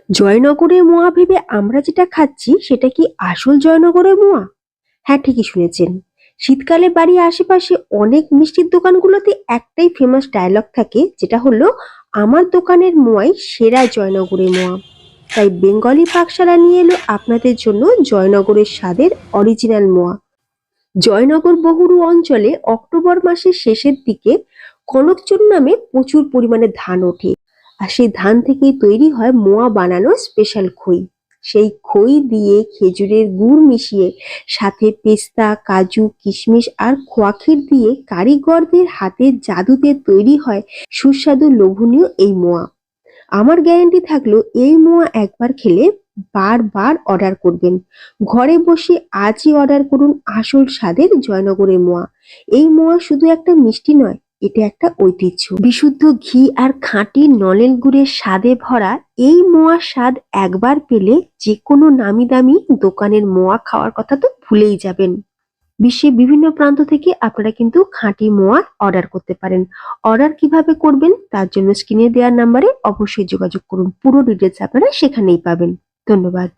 জয়নগরের মোয়া ভেবে আমরা যেটা খাচ্ছি সেটা কি আসল জয়নগরের মোয়া? হ্যাঁ, ঠিকই শুনেছেন। শীতকালে বাড়ির আশেপাশে অনেক মিষ্টির দোকানগুলোতে একটাই ফেমাস ডায়লগ থাকে, যেটা হলো আমার দোকানের মোয়াই সেরা জয়নগরের মোয়া। তাই বেঙ্গলি পাকশালা নিয়ে এলো আপনাদের জন্য জয়নগরের স্বাদের অরিজিনাল মোয়া। জয়নগর বহুরু অঞ্চলে অক্টোবর মাসের শেষের দিকে কনকচুর নামে প্রচুর পরিমাণে ধান ওঠে। আর সেই ধান থেকেই তৈরি হয় মোয়া বানানোর স্পেশাল খই। সেই খই দিয়ে খেজুরের গুড় মিশিয়ে সাথে পেস্তা, কাজু, কিশমিশ আর খোয়া ক্ষীর দিয়ে কারিগরদের হাতের জাদুতে তৈরি হয় সুস্বাদু লোভনীয় এই মোয়া। আমার গ্যারান্টি থাকলো এই মোয়া একবার খেলে বারবার অর্ডার করবেন। ঘরে বসে আজই অর্ডার করুন আসল স্বাদের জয়নগরের মোয়া। এই মোয়া শুধু একটা মিষ্টি নয়, এটা একটা ঐতিহ্য। বিশুদ্ধ ঘি আর খাঁটি নলেন গুড়ের স্বাদে ভরা এই মোয়ার স্বাদ একবার পেলে যে কোনো নামি দামি দোকানের মোয়া খাওয়ার কথা তো ভুলেই যাবেন। বিশ্বের বিভিন্ন প্রান্ত থেকে আপনারা কিন্তু খাঁটি মোয়া অর্ডার করতে পারেন। অর্ডার কিভাবে করবেন তার জন্য স্ক্রিনে দেওয়া নাম্বারে অবশ্যই যোগাযোগ করুন। পুরো ডিটেলস আপনারা সেখানেই পাবেন। ধন্যবাদ।